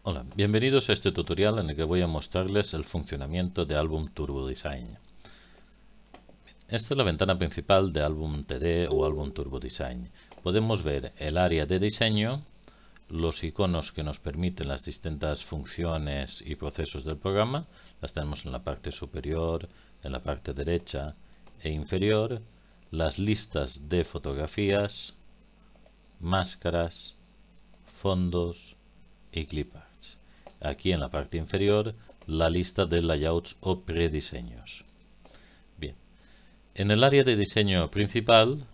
Hola, bienvenidos a este tutorial en el que voy a mostrarles el funcionamiento de Album Turbo Design. Esta es la ventana principal de Album TD o Album Turbo Design. Podemos ver el área de diseño, los iconos que nos permiten las distintas funciones y procesos del programa. Las tenemos en la parte superior, en la parte derecha e inferior. Las listas de fotografías, máscaras, fondos y clip arts. Aquí en la parte inferior la lista de layouts o prediseños. Bien, en el área de diseño principal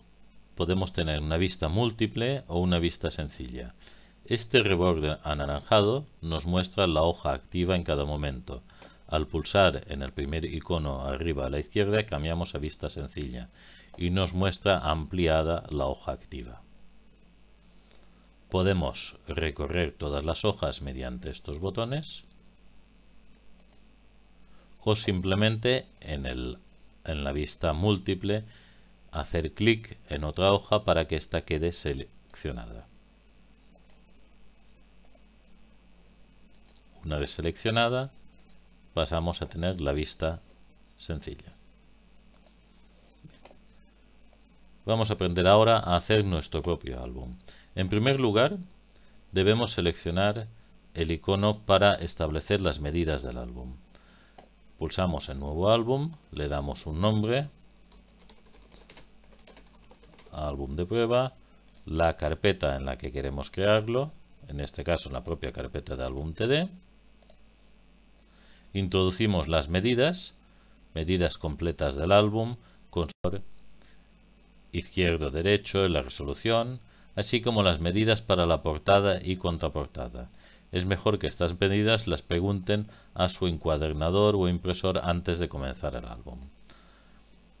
podemos tener una vista múltiple o una vista sencilla. Este reborde anaranjado nos muestra la hoja activa en cada momento. Al pulsar en el primer icono arriba a la izquierda cambiamos a vista sencilla y nos muestra ampliada la hoja activa. Podemos recorrer todas las hojas mediante estos botones o simplemente en la vista múltiple hacer clic en otra hoja para que ésta quede seleccionada. Una vez seleccionada, pasamos a tener la vista sencilla. Vamos a aprender ahora a hacer nuestro propio álbum. En primer lugar, debemos seleccionar el icono para establecer las medidas del álbum. Pulsamos en Nuevo álbum, le damos un nombre, álbum de prueba, la carpeta en la que queremos crearlo, en este caso en la propia carpeta de álbum TD. Introducimos las medidas completas del álbum, con izquierdo, derecho y la resolución, así como las medidas para la portada y contraportada. Es mejor que estas medidas las pregunten a su encuadernador o impresor antes de comenzar el álbum.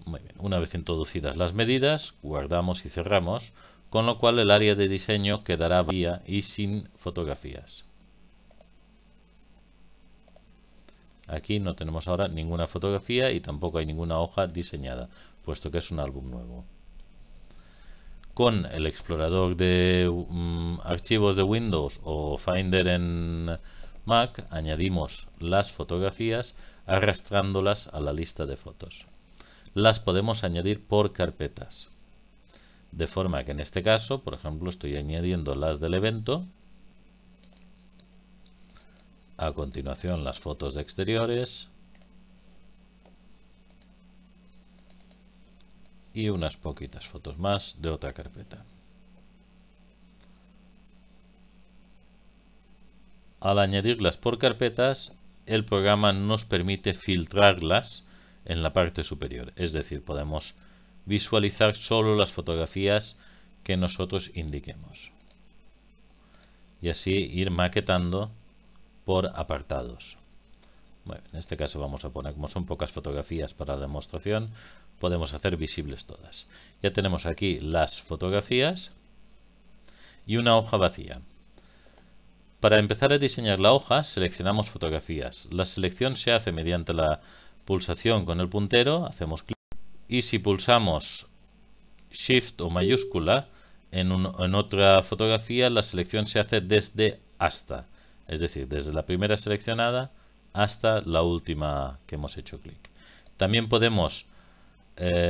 Muy bien. Una vez introducidas las medidas, guardamos y cerramos, con lo cual el área de diseño quedará vacía y sin fotografías. Aquí no tenemos ahora ninguna fotografía y tampoco hay ninguna hoja diseñada, puesto que es un álbum nuevo. Con el explorador de archivos de Windows o Finder en Mac, añadimos las fotografías arrastrándolas a la lista de fotos. Las podemos añadir por carpetas, de forma que en este caso, por ejemplo, estoy añadiendo las del evento, a continuación las fotos de exteriores y unas poquitas fotos más de otra carpeta. Al añadirlas por carpetas, el programa nos permite filtrarlas en la parte superior, es decir, podemos visualizar solo las fotografías que nosotros indiquemos y así ir maquetando por apartados. Bueno, en este caso vamos a poner, como son pocas fotografías para la demostración, podemos hacer visibles todas. Ya tenemos aquí las fotografías y una hoja vacía. Para empezar a diseñar la hoja, seleccionamos fotografías. La selección se hace mediante la pulsación con el puntero, hacemos clic, y si pulsamos Shift o mayúscula en otra fotografía, la selección se hace desde hasta, es decir, desde la primera seleccionada hasta la última que hemos hecho clic. También podemos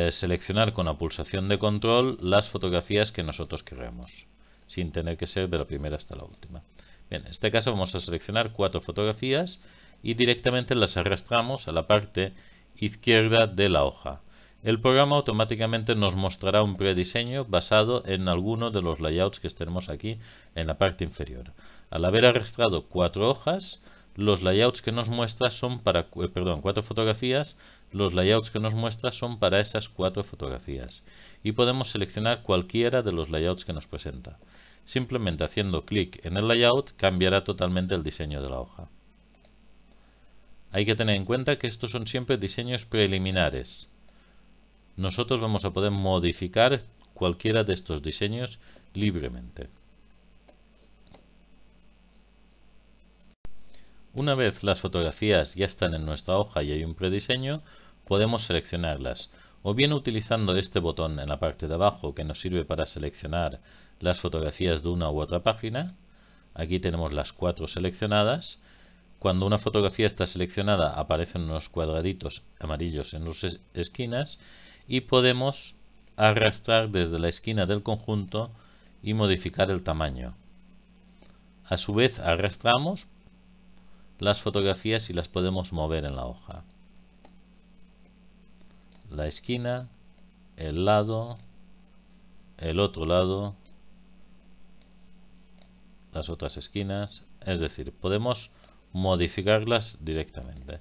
seleccionar con la pulsación de control las fotografías que nosotros queremos, sin tener que ser de la primera hasta la última. Bien, en este caso vamos a seleccionar 4 fotografías y directamente las arrastramos a la parte izquierda de la hoja. El programa automáticamente nos mostrará un prediseño basado en alguno de los layouts que tenemos aquí en la parte inferior. Al haber arrastrado 4 hojas, los layouts que nos muestra son para, 4 fotografías, los layouts que nos muestra son para esas 4 fotografías. Y podemos seleccionar cualquiera de los layouts que nos presenta. Simplemente haciendo clic en el layout cambiará totalmente el diseño de la hoja. Hay que tener en cuenta que estos son siempre diseños preliminares. Nosotros vamos a poder modificar cualquiera de estos diseños libremente. Una vez las fotografías ya están en nuestra hoja y hay un prediseño, podemos seleccionarlas, o bien utilizando este botón en la parte de abajo que nos sirve para seleccionar las fotografías de una u otra página. Aquí tenemos las 4 seleccionadas. Cuando una fotografía está seleccionada aparecen unos cuadraditos amarillos en sus esquinas y podemos arrastrar desde la esquina del conjunto y modificar el tamaño. A su vez arrastramos las fotografías y las podemos mover en la hoja. La esquina, el lado, el otro lado, las otras esquinas, es decir, podemos modificarlas directamente.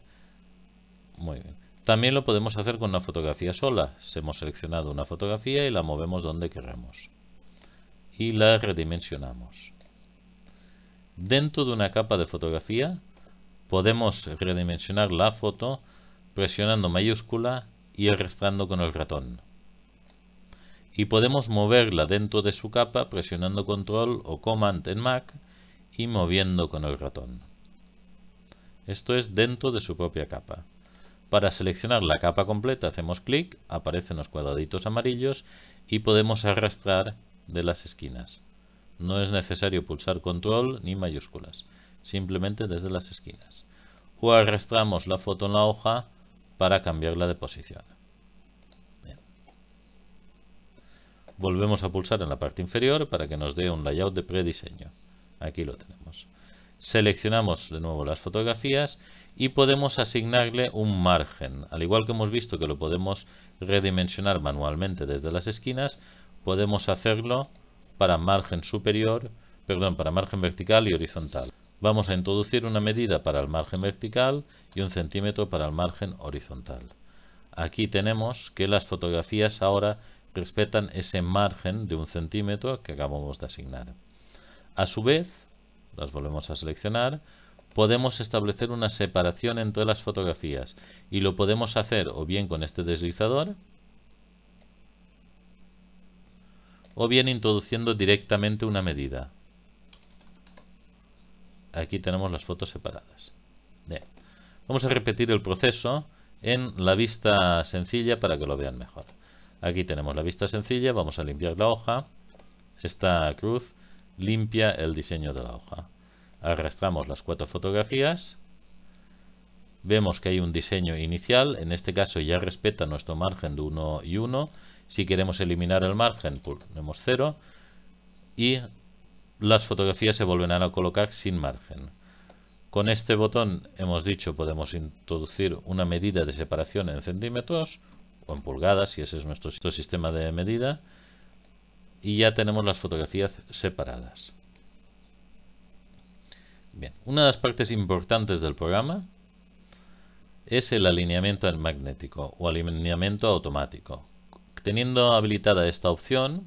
Muy bien. También lo podemos hacer con una fotografía sola. Hemos seleccionado una fotografía y la movemos donde queramos. Y la redimensionamos. Dentro de una capa de fotografía podemos redimensionar la foto presionando mayúscula y arrastrando con el ratón. Y podemos moverla dentro de su capa presionando Control o Command en Mac y moviendo con el ratón. Esto es dentro de su propia capa. Para seleccionar la capa completa hacemos clic, aparecen los cuadraditos amarillos y podemos arrastrar de las esquinas. No es necesario pulsar Control ni mayúsculas, simplemente desde las esquinas. O arrastramos la foto en la hoja para cambiarla de posición. Bien. Volvemos a pulsar en la parte inferior para que nos dé un layout de prediseño. Aquí lo tenemos. Seleccionamos de nuevo las fotografías y podemos asignarle un margen. Al igual que hemos visto que lo podemos redimensionar manualmente desde las esquinas, podemos hacerlo para margen superior, para margen vertical y horizontal. Vamos a introducir una medida para el margen vertical y 1 centímetro para el margen horizontal. Aquí tenemos que las fotografías ahora respetan ese margen de 1 centímetro que acabamos de asignar. A su vez, las volvemos a seleccionar, podemos establecer una separación entre las fotografías y lo podemos hacer o bien con este deslizador o bien introduciendo directamente una medida. Aquí tenemos las fotos separadas. Bien. Vamos a repetir el proceso en la vista sencilla para que lo vean mejor. Aquí tenemos la vista sencilla, vamos a limpiar la hoja. Esta cruz limpia el diseño de la hoja. Arrastramos las 4 fotografías. Vemos que hay un diseño inicial, en este caso ya respeta nuestro margen de 1 y 1. Si queremos eliminar el margen, ponemos 0 y las fotografías se volverán a colocar sin margen. Con este botón hemos dicho podemos introducir una medida de separación en centímetros o en pulgadas, si ese es nuestro sistema de medida, y ya tenemos las fotografías separadas. Bien, una de las partes importantes del programa es el alineamiento magnético o alineamiento automático. Teniendo habilitada esta opción,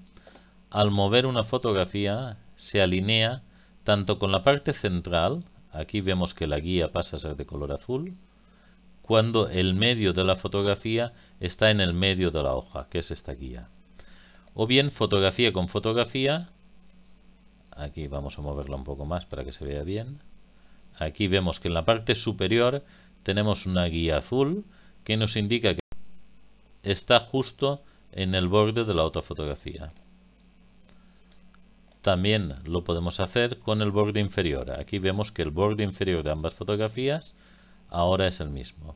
al mover una fotografía se alinea tanto con la parte central, aquí vemos que la guía pasa a ser de color azul, cuando el medio de la fotografía está en el medio de la hoja, que es esta guía. O bien fotografía con fotografía, aquí vamos a moverla un poco más para que se vea bien. Aquí vemos que en la parte superior tenemos una guía azul que nos indica que está justo en el borde de la otra fotografía. También lo podemos hacer con el borde inferior. Aquí vemos que el borde inferior de ambas fotografías ahora es el mismo.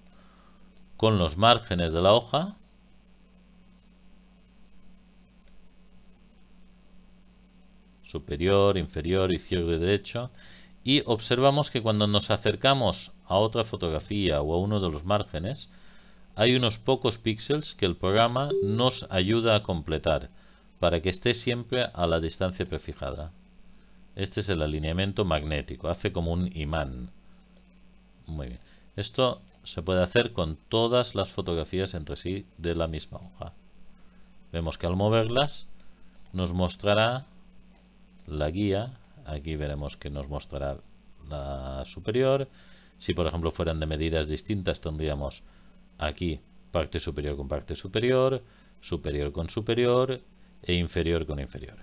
Con los márgenes de la hoja superior, inferior, izquierdo y derecho, y observamos que cuando nos acercamos a otra fotografía o a uno de los márgenes hay unos pocos píxeles que el programa nos ayuda a completar para que esté siempre a la distancia prefijada. Este es el alineamiento magnético, hace como un imán. Muy bien. Esto se puede hacer con todas las fotografías entre sí de la misma hoja. Vemos que al moverlas nos mostrará la guía. Aquí veremos que nos mostrará la superior. Si por ejemplo fueran de medidas distintas tendríamos aquí parte superior con parte superior, superior con superior e inferior con inferior.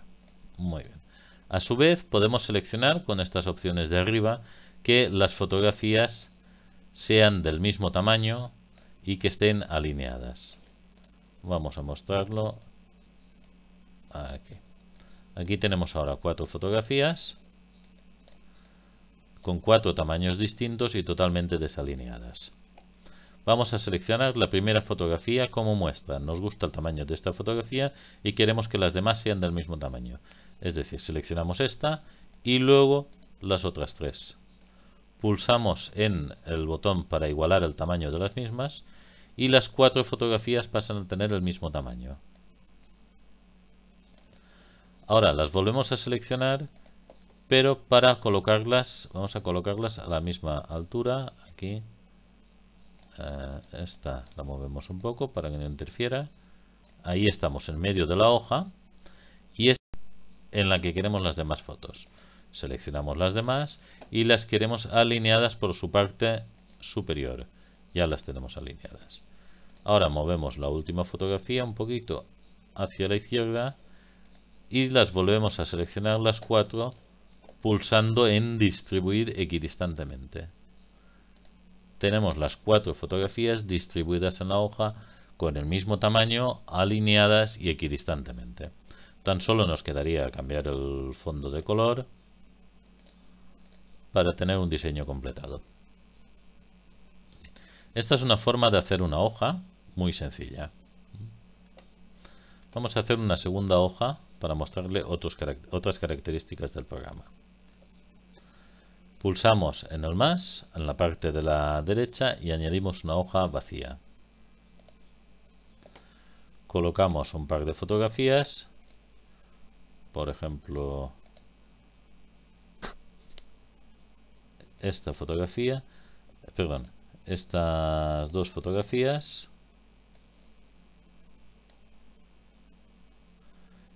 Muy bien. A su vez podemos seleccionar con estas opciones de arriba que las fotografías sean del mismo tamaño y que estén alineadas. Vamos a mostrarlo aquí. Aquí tenemos ahora 4 fotografías. con 4 tamaños distintos y totalmente desalineadas. Vamos a seleccionar la primera fotografía como muestra. Nos gusta el tamaño de esta fotografía y queremos que las demás sean del mismo tamaño. Es decir, seleccionamos esta y luego las otras 3. Pulsamos en el botón para igualar el tamaño de las mismas y las 4 fotografías pasan a tener el mismo tamaño. Ahora las volvemos a seleccionar, pero para colocarlas, vamos a colocarlas a la misma altura. Aquí, esta la movemos un poco para que no interfiera. Ahí estamos en medio de la hoja y es en la que queremos las demás fotos. Seleccionamos las demás y las queremos alineadas por su parte superior. Ya las tenemos alineadas. Ahora movemos la última fotografía un poquito hacia la izquierda y las volvemos a seleccionar las 4 pulsando en distribuir equidistantemente. Tenemos las 4 fotografías distribuidas en la hoja con el mismo tamaño, alineadas y equidistantemente. Tan solo nos quedaría cambiar el fondo de color para tener un diseño completado. Esta es una forma de hacer una hoja muy sencilla. Vamos a hacer una segunda hoja para mostrarle otras características del programa. Pulsamos en el más, en la parte de la derecha, y añadimos una hoja vacía. Colocamos un par de fotografías, por ejemplo, esta fotografía, perdón, estas 2 fotografías,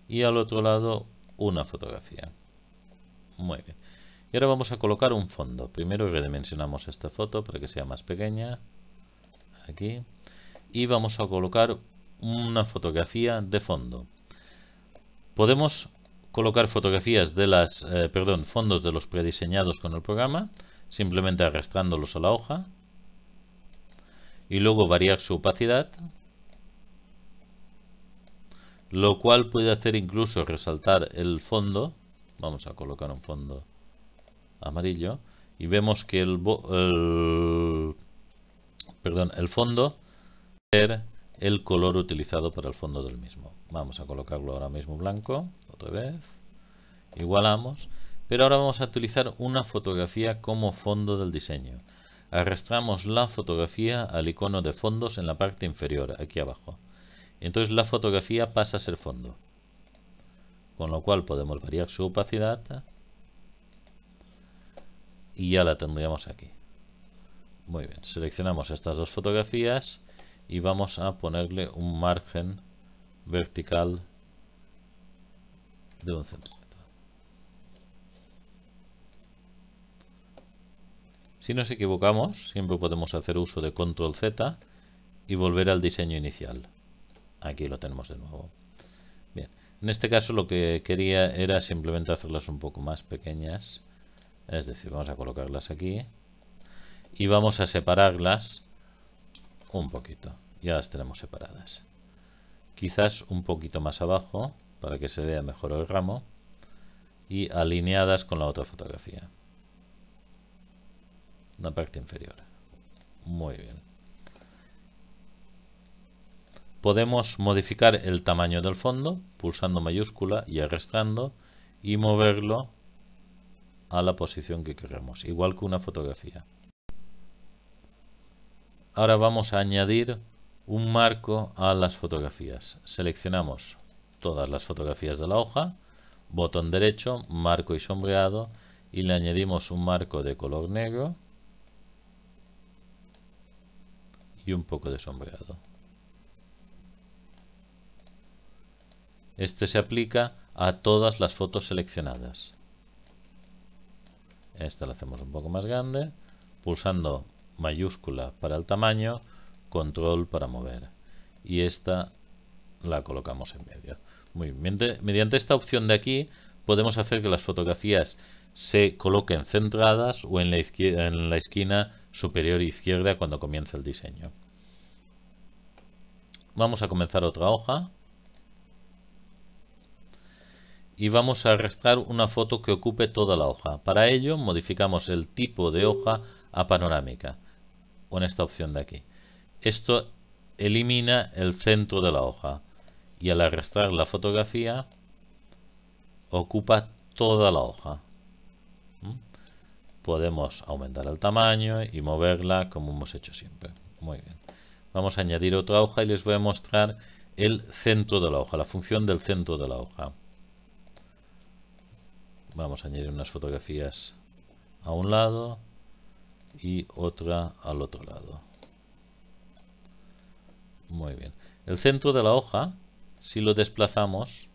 y al otro lado una fotografía. Muy bien. Y ahora vamos a colocar un fondo. Primero redimensionamos esta foto para que sea más pequeña. Aquí. Y vamos a colocar una fotografía de fondo. Podemos colocar fotografías de las, fondos de los prediseñados con el programa, simplemente arrastrándolos a la hoja. Y luego variar su opacidad, lo cual puede hacer incluso resaltar el fondo. Vamos a colocar un fondo amarillo y vemos que el fondo es el color utilizado para el fondo del mismo. Vamos a colocarlo ahora mismo blanco, otra vez, igualamos, pero ahora vamos a utilizar una fotografía como fondo del diseño. Arrastramos la fotografía al icono de fondos en la parte inferior, aquí abajo. Entonces la fotografía pasa a ser fondo, con lo cual podemos variar su opacidad y ya la tendríamos aquí. Muy bien, seleccionamos estas 2 fotografías y vamos a ponerle un margen vertical de 1 centímetro. Si nos equivocamos, siempre podemos hacer uso de Control Z y volver al diseño inicial. Aquí lo tenemos de nuevo. Bien, en este caso lo que quería era simplemente hacerlas un poco más pequeñas. Es decir, vamos a colocarlas aquí y vamos a separarlas un poquito. Ya las tenemos separadas. Quizás un poquito más abajo para que se vea mejor el ramo y alineadas con la otra fotografía. La parte inferior. Muy bien. Podemos modificar el tamaño del fondo pulsando mayúscula y arrastrando y moverlo a la posición que queremos, igual que una fotografía. Ahora vamos a añadir un marco a las fotografías. Seleccionamos todas las fotografías de la hoja, botón derecho, marco y sombreado, y le añadimos un marco de color negro y un poco de sombreado. Este se aplica a todas las fotos seleccionadas. Esta la hacemos un poco más grande, pulsando mayúscula para el tamaño, control para mover. Y esta la colocamos en medio. Muy bien. Mediante esta opción de aquí podemos hacer que las fotografías se coloquen centradas o en la esquina superior izquierda cuando comience el diseño. Vamos a comenzar otra hoja. y vamos a arrastrar una foto que ocupe toda la hoja. Para ello modificamos el tipo de hoja a panorámica con esta opción de aquí. Esto elimina el centro de la hoja y al arrastrar la fotografía ocupa toda la hoja. Podemos aumentar el tamaño y moverla como hemos hecho siempre. Muy bien. Vamos a añadir otra hoja y les voy a mostrar el centro de la hoja, la función del centro de la hoja. Vamos a añadir unas fotografías a un lado y otra al otro lado. Muy bien. El centro de la hoja, si lo desplazamos,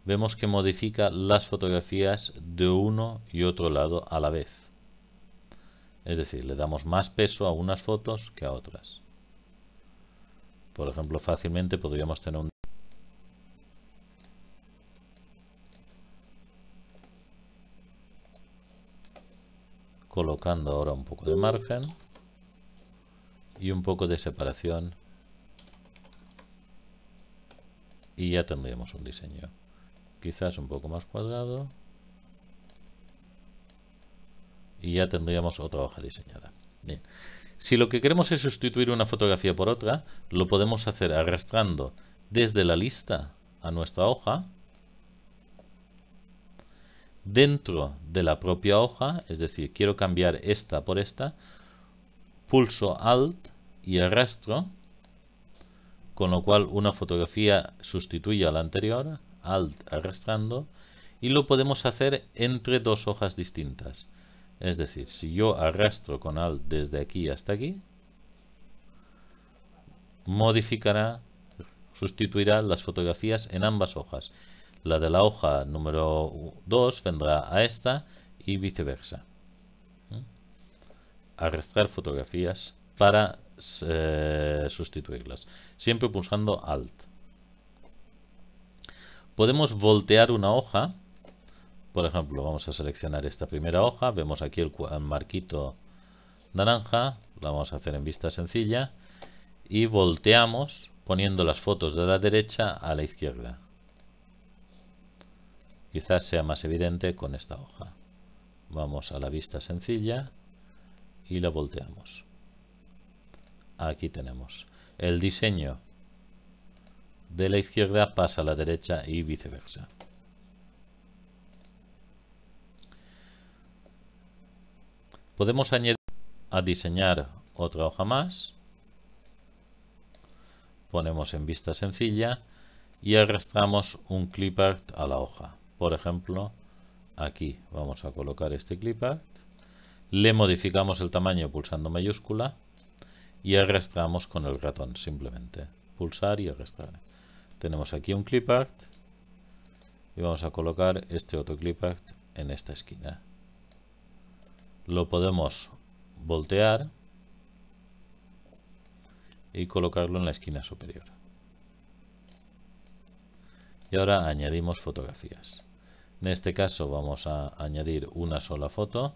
vemos que modifica las fotografías de uno y otro lado a la vez. Es decir, le damos más peso a unas fotos que a otras. Por ejemplo, fácilmente podríamos tener un... colocando ahora un poco de margen y un poco de separación y ya tendríamos un diseño. Quizás un poco más cuadrado y ya tendríamos otra hoja diseñada. Bien. Si lo que queremos es sustituir una fotografía por otra, lo podemos hacer arrastrando desde la lista a nuestra hoja, dentro de la propia hoja, es decir, quiero cambiar esta por esta, pulso Alt y arrastro, con lo cual una fotografía sustituye a la anterior, Alt arrastrando, y lo podemos hacer entre dos hojas distintas. Es decir, si yo arrastro con Alt desde aquí hasta aquí, modificará, sustituirá las fotografías en ambas hojas. La de la hoja número 2 vendrá a esta y viceversa. Arrastrar fotografías para sustituirlas, siempre pulsando Alt. Podemos voltear una hoja. Por ejemplo, vamos a seleccionar esta primera hoja, vemos aquí el marquito naranja, lo vamos a hacer en vista sencilla y volteamos poniendo las fotos de la derecha a la izquierda. Quizás sea más evidente con esta hoja. Vamos a la vista sencilla y la volteamos. Aquí tenemos el diseño de la izquierda pasa a la derecha y viceversa. Podemos añadir a diseñar otra hoja más. Ponemos en vista sencilla y arrastramos un clipart a la hoja. Por ejemplo, aquí vamos a colocar este clipart. Le modificamos el tamaño pulsando mayúscula y arrastramos con el ratón simplemente. Pulsar y arrastrar. Tenemos aquí un clipart y vamos a colocar este otro clipart en esta esquina. Lo podemos voltear y colocarlo en la esquina superior. Y ahora añadimos fotografías. En este caso vamos a añadir una sola foto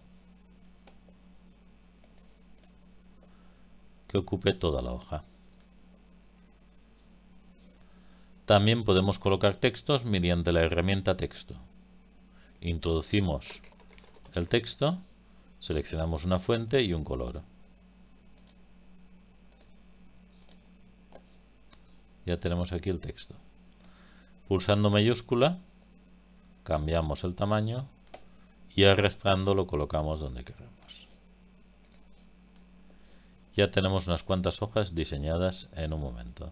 que ocupe toda la hoja. También podemos colocar textos mediante la herramienta texto. Introducimos el texto, seleccionamos una fuente y un color. Ya tenemos aquí el texto. Pulsando mayúscula, cambiamos el tamaño y arrastrando lo colocamos donde queremos. Ya tenemos unas cuantas hojas diseñadas en un momento.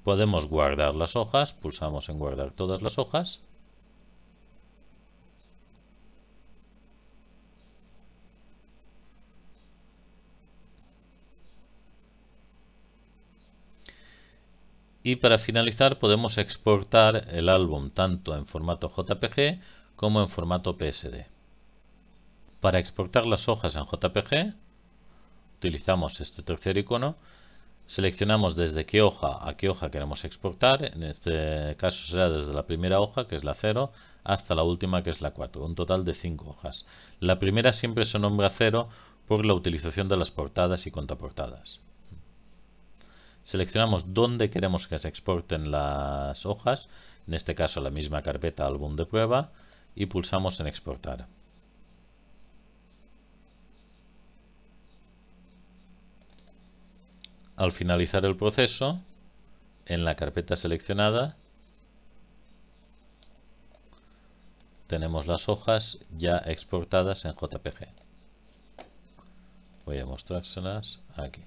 Podemos guardar las hojas, pulsamos en guardar todas las hojas. Y para finalizar podemos exportar el álbum tanto en formato JPG como en formato PSD. Para exportar las hojas en JPG utilizamos este tercer icono, seleccionamos desde qué hoja a qué hoja queremos exportar, en este caso será desde la primera hoja, que es la 0, hasta la última, que es la 4, un total de 5 hojas. La primera siempre se nombra 0 por la utilización de las portadas y contraportadas. Seleccionamos dónde queremos que se exporten las hojas. en este caso la misma carpeta álbum de prueba, y pulsamos en exportar. Al finalizar el proceso, en la carpeta seleccionada tenemos las hojas ya exportadas en JPG. Voy a mostrárselas aquí.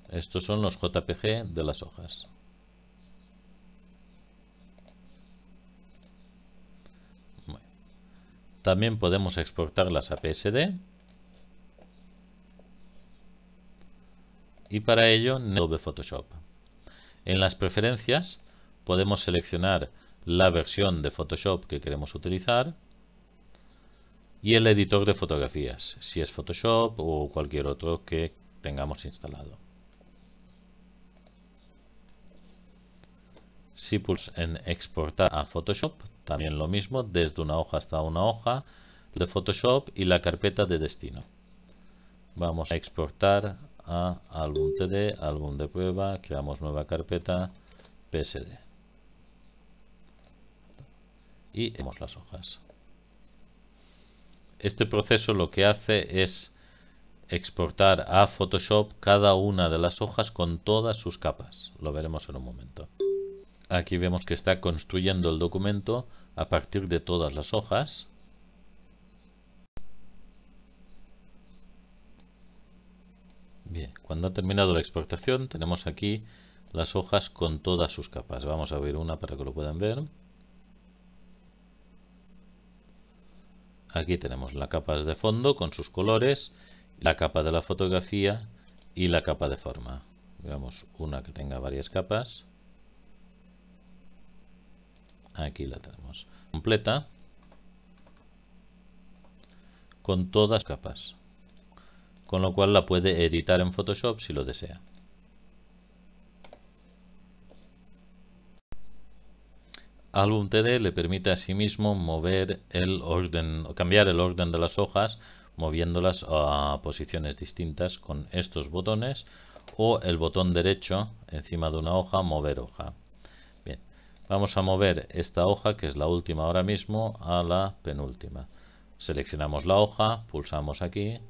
Estos son los JPG de las hojas. También podemos exportarlas a PSD. Y para ello, Adobe Photoshop. En las preferencias podemos seleccionar la versión de Photoshop que queremos utilizar y el editor de fotografías, si es Photoshop o cualquier otro que tengamos instalado. Si pulsamos en exportar a Photoshop, también lo mismo, desde una hoja hasta una hoja de Photoshop y la carpeta de destino. Vamos a exportar a álbum TD, álbum de prueba, creamos nueva carpeta, PSD. Y vemos las hojas. Este proceso lo que hace es exportar a Photoshop cada una de las hojas con todas sus capas. Lo veremos en un momento. Aquí vemos que está construyendo el documento a partir de todas las hojas. Bien, cuando ha terminado la exportación tenemos aquí las hojas con todas sus capas. Vamos a abrir una para que lo puedan ver. Aquí tenemos la capa de fondo con sus colores, la capa de la fotografía y la capa de forma. Veamos una que tenga varias capas. Aquí la tenemos completa con todas las capas, con lo cual la puede editar en Photoshop si lo desea. Álbum TD le permite asimismo mover el orden, cambiar el orden de las hojas, moviéndolas a posiciones distintas con estos botones o el botón derecho encima de una hoja, mover hoja. Bien, vamos a mover esta hoja, que es la última ahora mismo, a la penúltima. Seleccionamos la hoja, pulsamos aquí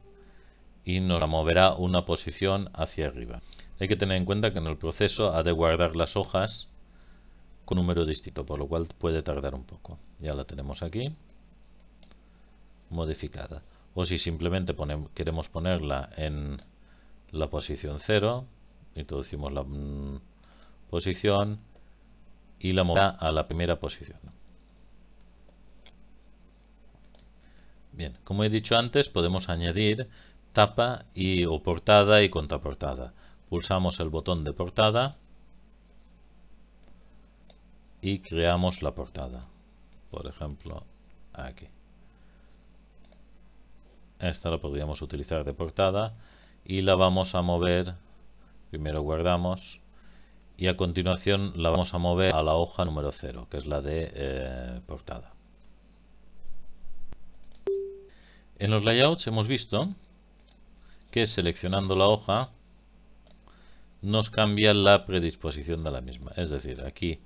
y nos moverá una posición hacia arriba. Hay que tener en cuenta que en el proceso ha de guardar las hojas con número distinto, por lo cual puede tardar un poco. Ya la tenemos aquí modificada. O si simplemente queremos ponerla en la posición 0, introducimos la posición y la moverá a la primera posición. Bien, como he dicho antes, podemos añadir tapa o portada y contraportada. Pulsamos el botón de portada y creamos la portada. Por ejemplo, aquí. Esta la podríamos utilizar de portada y la vamos a mover. Primero guardamos y a continuación la vamos a mover a la hoja número 0, que es la de portada. En los layouts hemos visto que seleccionando la hoja nos cambia la predisposición de la misma. Es decir, aquí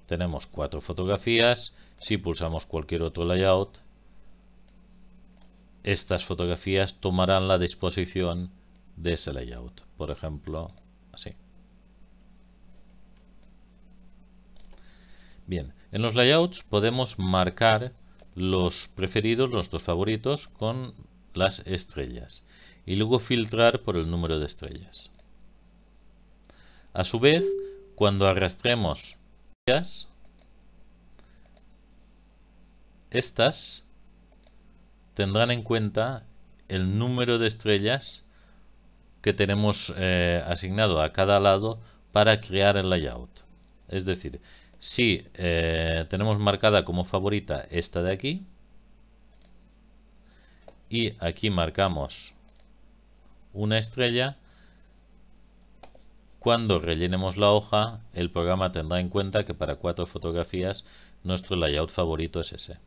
tenemos 4 fotografías. Si pulsamos cualquier otro layout, estas fotografías tomarán la disposición de ese layout. Por ejemplo, así. Bien, en los layouts podemos marcar los preferidos, nuestros favoritos, con las estrellas y luego filtrar por el número de estrellas. A su vez, cuando arrastremos estas tendrán en cuenta el número de estrellas que tenemos asignado a cada lado para crear el layout. Es decir, si tenemos marcada como favorita esta de aquí y aquí marcamos una estrella, cuando rellenemos la hoja el programa tendrá en cuenta que para 4 fotografías nuestro layout favorito es ese.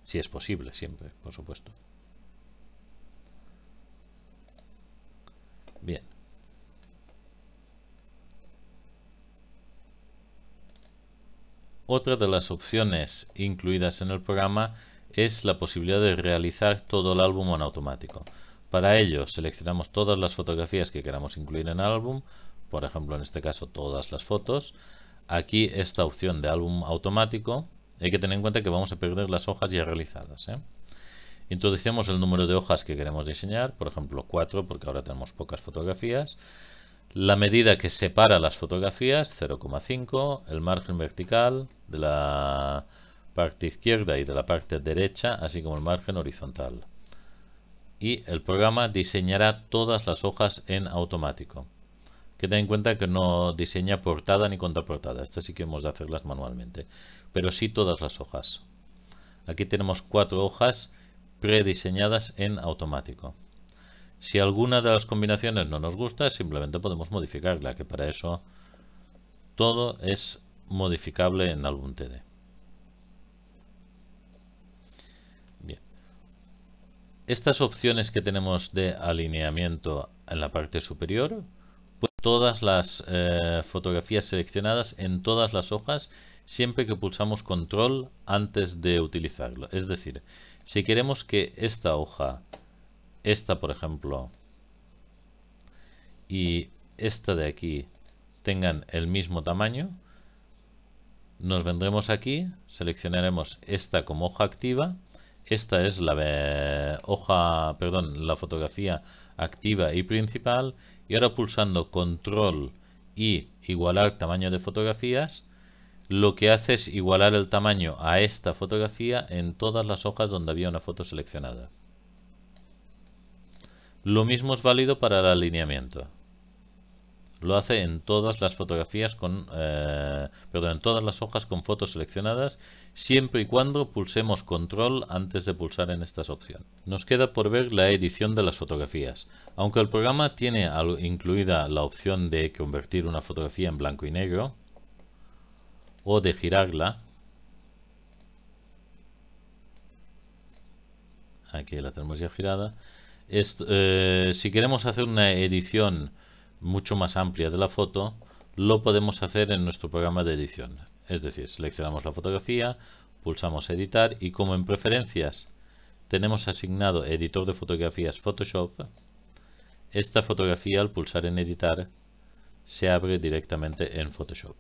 Si es posible, siempre, por supuesto. Bien. Otra de las opciones incluidas en el programa es la posibilidad de realizar todo el álbum en automático. Para ello seleccionamos todas las fotografías que queramos incluir en el álbum, por ejemplo en este caso todas las fotos. Aquí esta opción de álbum automático, hay que tener en cuenta que vamos a perder las hojas ya realizadas, Introducimos el número de hojas que queremos diseñar, por ejemplo 4 porque ahora tenemos pocas fotografías. La medida que separa las fotografías, 0,5, el margen vertical de la parte izquierda y de la parte derecha, así como el margen horizontal. Y el programa diseñará todas las hojas en automático. Que ten en cuenta que no diseña portada ni contraportada, estas sí que hemos de hacerlas manualmente, pero sí todas las hojas. Aquí tenemos 4 hojas prediseñadas en automático. Si alguna de las combinaciones no nos gusta, simplemente podemos modificarla, que para eso todo es modificable en Album TD. Bien. Estas opciones que tenemos de alineamiento en la parte superior, pues todas las fotografías seleccionadas en todas las hojas siempre que pulsamos control antes de utilizarlo. Es decir, si queremos que esta hoja, esta por ejemplo, y esta de aquí tengan el mismo tamaño, nos vendremos aquí, seleccionaremos esta como hoja activa, esta es la la fotografía activa y principal, y ahora pulsando control y igualar tamaño de fotografías, lo que hace es igualar el tamaño a esta fotografía en todas las hojas donde había una foto seleccionada. Lo mismo es válido para el alineamiento. Lo hace en todas las fotografías en todas las hojas con fotos seleccionadas, siempre y cuando pulsemos control antes de pulsar en estas opciones. Nos queda por ver la edición de las fotografías. Aunque el programa tiene incluida la opción de convertir una fotografía en blanco y negro o de girarla, aquí la tenemos ya girada. Si queremos hacer una edición mucho más amplia de la foto, lo podemos hacer en nuestro programa de edición. Es decir, seleccionamos la fotografía, pulsamos editar y como en preferencias tenemos asignado editor de fotografías Photoshop, esta fotografía al pulsar en editar se abre directamente en Photoshop.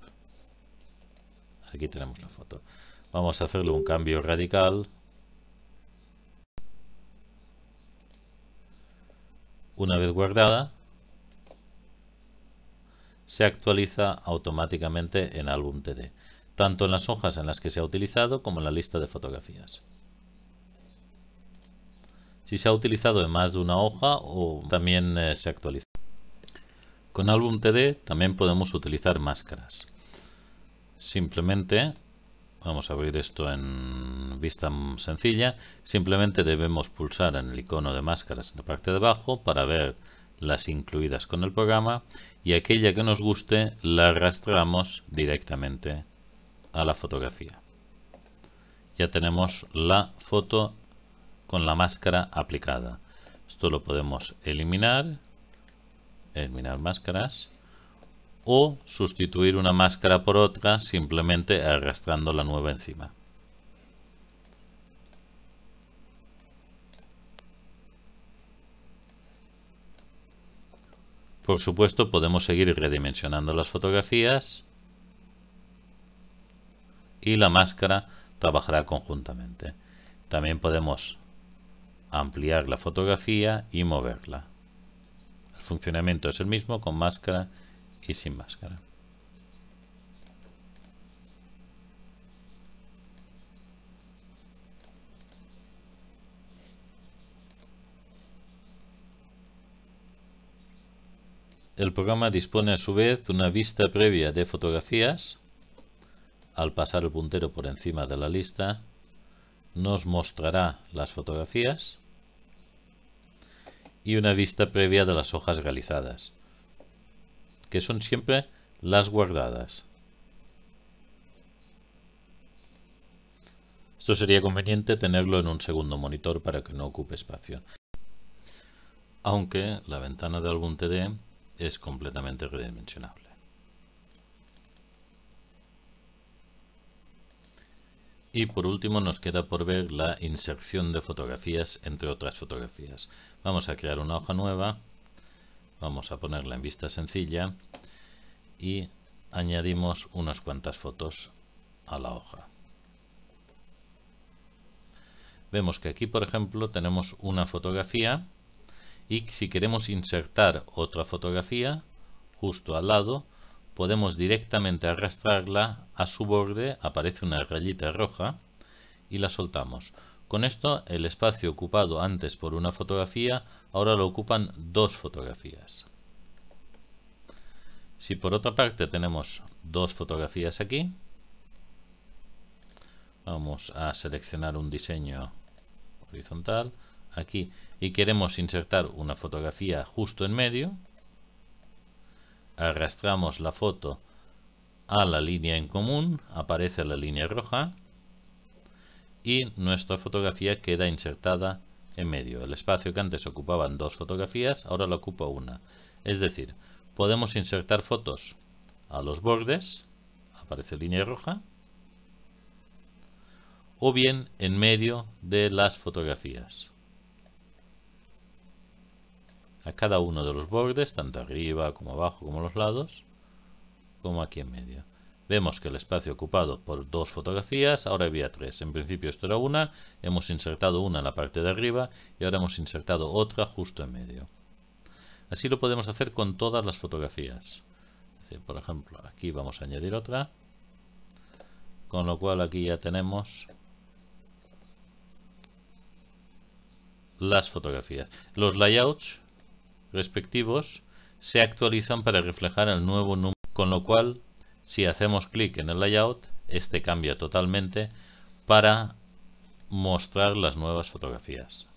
Aquí tenemos la foto. Vamos a hacerle un cambio radical. Una vez guardada, se actualiza automáticamente en Album TD, tanto en las hojas en las que se ha utilizado como en la lista de fotografías. Si se ha utilizado en más de una hoja, también se actualiza. Con Album TD también podemos utilizar máscaras. Simplemente, vamos a abrir esto en vista sencilla, simplemente debemos pulsar en el icono de máscaras en la parte de abajo para ver las incluidas con el programa, y aquella que nos guste la arrastramos directamente a la fotografía. Ya tenemos la foto con la máscara aplicada. Esto lo podemos eliminar máscaras, o sustituir una máscara por otra simplemente arrastrando la nueva encima. Por supuesto, podemos seguir redimensionando las fotografías y la máscara trabajará conjuntamente. También podemos ampliar la fotografía y moverla. El funcionamiento es el mismo con máscara y sin máscara. El programa dispone a su vez de una vista previa de fotografías. Al pasar el puntero por encima de la lista, nos mostrará las fotografías y una vista previa de las hojas realizadas, que son siempre las guardadas. Esto sería conveniente tenerlo en un segundo monitor para que no ocupe espacio, aunque la ventana de Album TD es completamente redimensionable. Y por último nos queda por ver la inserción de fotografías entre otras fotografías. Vamos a crear una hoja nueva, vamos a ponerla en vista sencilla y añadimos unas cuantas fotos a la hoja. Vemos que aquí, por ejemplo, tenemos una fotografía y si queremos insertar otra fotografía justo al lado, podemos directamente arrastrarla a su borde, aparece una rayita roja y la soltamos. Con esto el espacio ocupado antes por una fotografía ahora lo ocupan dos fotografías. Si por otra parte tenemos dos fotografías aquí, vamos a seleccionar un diseño horizontal aquí y queremos insertar una fotografía justo en medio, arrastramos la foto a la línea en común, aparece la línea roja y nuestra fotografía queda insertada en medio. El espacio que antes ocupaban dos fotografías ahora lo ocupa una. Es decir, podemos insertar fotos a los bordes, aparece línea roja, o bien en medio de las fotografías. A cada uno de los bordes, tanto arriba como abajo como a los lados, como aquí en medio. Vemos que el espacio ocupado por dos fotografías ahora había tres. En principio esto era una, hemos insertado una en la parte de arriba y ahora hemos insertado otra justo en medio. Así lo podemos hacer con todas las fotografías. Es decir, por ejemplo, aquí vamos a añadir otra, con lo cual aquí ya tenemos las fotografías. Los layouts respectivos se actualizan para reflejar el nuevo número, con lo cual si hacemos clic en el layout, este cambia totalmente para mostrar las nuevas fotografías.